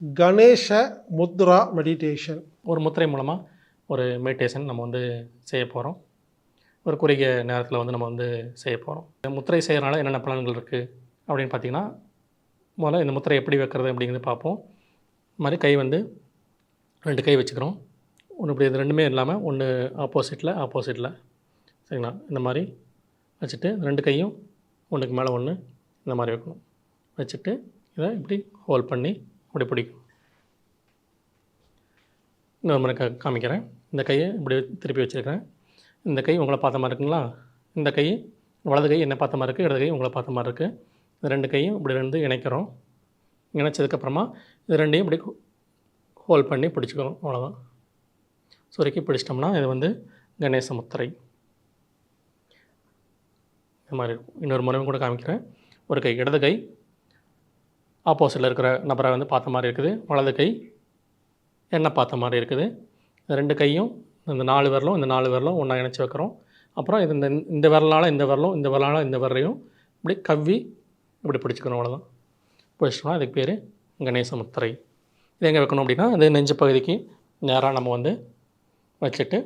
Ganesha Mudra meditation. ஒரு முத்திரை மூலமாக ஒரு மெடிடேஷன் நம்ம வந்து செய்ய போகிறோம். ஒரு குறுகிய நேரத்தில் வந்து நம்ம வந்து செய்ய போகிறோம். இந்த முத்திரை செய்கிறனால என்னென்ன பலன்கள் இருக்குது அப்படின்னு பார்த்தீங்கன்னா, முதல்ல இந்த முத்திரை எப்படி வைக்கிறது அப்படிங்கிறத பார்ப்போம். இது மாதிரி கை வந்து 2 கை வச்சுக்கிறோம். ஒன்று இப்படி இது ரெண்டுமே இல்லாமல் ஒன்று ஆப்போசிட்டில் சரிங்களா? இந்த மாதிரி வச்சுட்டு 2 கையும் ஒன்றுக்கு மேலே ஒன்று இந்த மாதிரி வைக்கணும். வச்சுட்டு இதை இப்படி ஹோல்ட் பண்ணி இப்படி பிடிக்கும். இன்னொரு முறை காமிக்கிறேன். இந்த கையை இப்படி திருப்பி வச்சுருக்கிறேன். இந்த கை உங்களை பார்த்த மாதிரி இருக்குங்களா? இந்த கை வலது கை என்னை பார்த்த மாதிரி இருக்குது, இடது கை உங்களை பார்த்த மாதிரி இருக்குது. இந்த 2 கையும் இப்படி 2 இணைக்கிறோம். இணைச்சதுக்கப்புறமா இது 2ஐயும் இப்படி ஹோல்ட் பண்ணி பிடிச்சிக்கிறோம். அவ்வளோதான். சுருக்கி பிடிச்சிட்டோம்னா இது வந்து கணேச முத்திரை. இந்த மாதிரி இருக்கும். இன்னொரு முறையும் கூட காமிக்கிறேன். ஒரு கை இடது கை ஆப்போசிட்டில் இருக்கிற நபரை வந்து பார்த்த மாதிரி இருக்குது. வலது கை எண்ணெய் பார்த்த மாதிரி இருக்குது. இந்த 2 கையும் இந்த 4 விரலும் இந்த 4 விரலும் ஒன்றா இணைச்சி வைக்கிறோம். அப்புறம் இது இந்த விரலால் இந்த விரலும் இந்த விரலால் இந்த விரலையும் இப்படி கவ்வி இப்படி பிடிச்சிக்கணும். அவ்வளோதான். பிடிச்சிட்டோம்னா அதுக்கு பேர் கணேச முத்திரை. இது எங்கே வைக்கணும் அப்படின்னா, அது நெஞ்சு பகுதிக்கு நேராக நம்ம வந்து வச்சுட்டு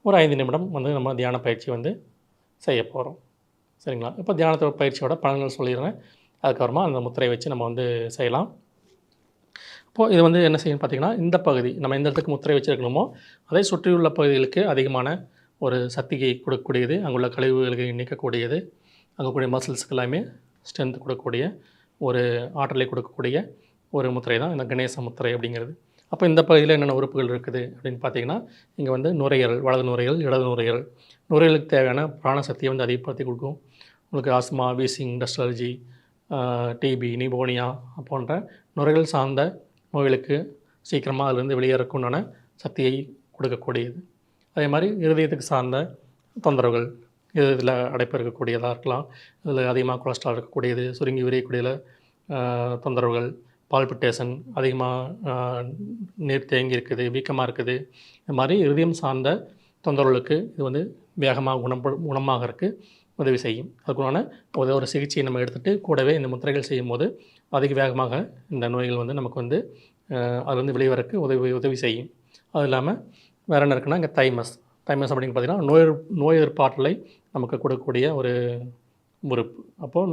ஒரு 5 நிமிடம் வந்து நம்ம தியான பயிற்சி வந்து செய்ய போகிறோம். சரிங்களா? இப்போ தியானத்தோட பயிற்சியோட பலன்கள் சொல்லிடுறேன். அதுக்கப்புறமா அந்த முத்திரையை வச்சு நம்ம வந்து செய்யலாம். இப்போது இது வந்து என்ன செய்யணும் பார்த்திங்கன்னா, இந்த பகுதி நம்ம எந்த இடத்துக்கு முத்திரை வச்சுருக்கணுமோ அதை சுற்றியுள்ள பகுதிகளுக்கு அதிகமான ஒரு சக்தியை கொடுக்கக்கூடியது, அங்குள்ள கழிவுகளுக்கு நீக்கக்கூடியது, அங்கே கூடிய மசில்ஸுக்கு எல்லாமே ஸ்ட்ரென்த் கொடுக்கக்கூடிய ஒரு ஆற்றலை கொடுக்கக்கூடிய ஒரு முத்திரை தான் இந்த கணேச முத்திரை அப்படிங்கிறது. அப்போ இந்த பகுதியில் என்னென்ன உறுப்புகள் இருக்குது அப்படின்னு பார்த்திங்கன்னா, இங்கே வந்து நுரையீரல், வலது நுரையீரல், இடது நுரையீரல். நுரையீரலுக்கு தேவையான பிராணசக்தியை வந்து அதிகப்படுத்தி கொடுக்கும். உங்களுக்கு asthma, wheezing, dust allergy, TB, pneumonia போன்ற நுரையீரல் சார்ந்த நோய்களுக்கு சீக்கிரமாக அதிலிருந்து வெளியேறக்குண்டான சக்தியை கொடுக்கக்கூடியது. அதே மாதிரி இருதயத்துக்கு சார்ந்த தொந்தரவுகள், இதில் அடைப்பு இருக்கக்கூடியதாக இருக்கலாம், இதில் அதிகமாக கொலஸ்ட்ரால் இருக்கக்கூடியது, சுருங்கி விரியக்கூடியதில் தொந்தரவுகள், பால்பிட்டேஷன், அதிகமாக நீர் தேங்கி இருக்குது, வீக்கமாக இருக்குது, இந்த மாதிரி இருதயம் சார்ந்த தொந்தரவுகளுக்கு இது வந்து வேகமாக குணமாகறதுக்கு உதவி செய்யும். அதுக்குள்ளான ஒரு சிகிச்சையை நம்ம எடுத்துகிட்டு கூடவே இந்த முத்திரைகள் செய்யும்போது அதிக வேகமாக இந்த நோய்கள் வந்து நமக்கு வந்து அதுலேருந்து வெளிவரக்கு உதவி செய்யும். அது இல்லாமல் வேறு என்ன இருக்குன்னா, இங்கே தைமஸ் அப்படின்னு பார்த்திங்கன்னா நோய் எதிர்ப்பு ஆற்றலை நமக்கு கொடுக்கக்கூடிய ஒரு உறுப்பு. அப்போது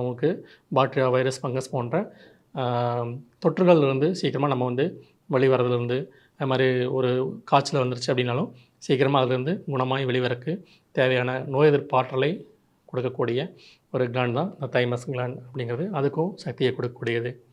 உங்களுக்கு பாக்டீரியா, வைரஸ், ஃபங்கஸ் போன்ற தொற்றுகள்லேருந்து சீக்கிரமாக நம்ம வந்து வெளிவரதுலேருந்து, அது மாதிரி ஒரு காய்ச்சல் வந்துருச்சு அப்படின்னாலும் சீக்கிரமாக அதுலேருந்து குணமாகி வெளிவரக்கு தேவையான நோய் எதிர்ப்பு ஆற்றலை கொடுக்கக்கூடிய ஒரு கிளாண்ட் தான் இந்த தைமஸ் கிளாண்ட் அப்படிங்கிறது. அதுக்கும் சக்தியை கொடுக்கக்கூடியது.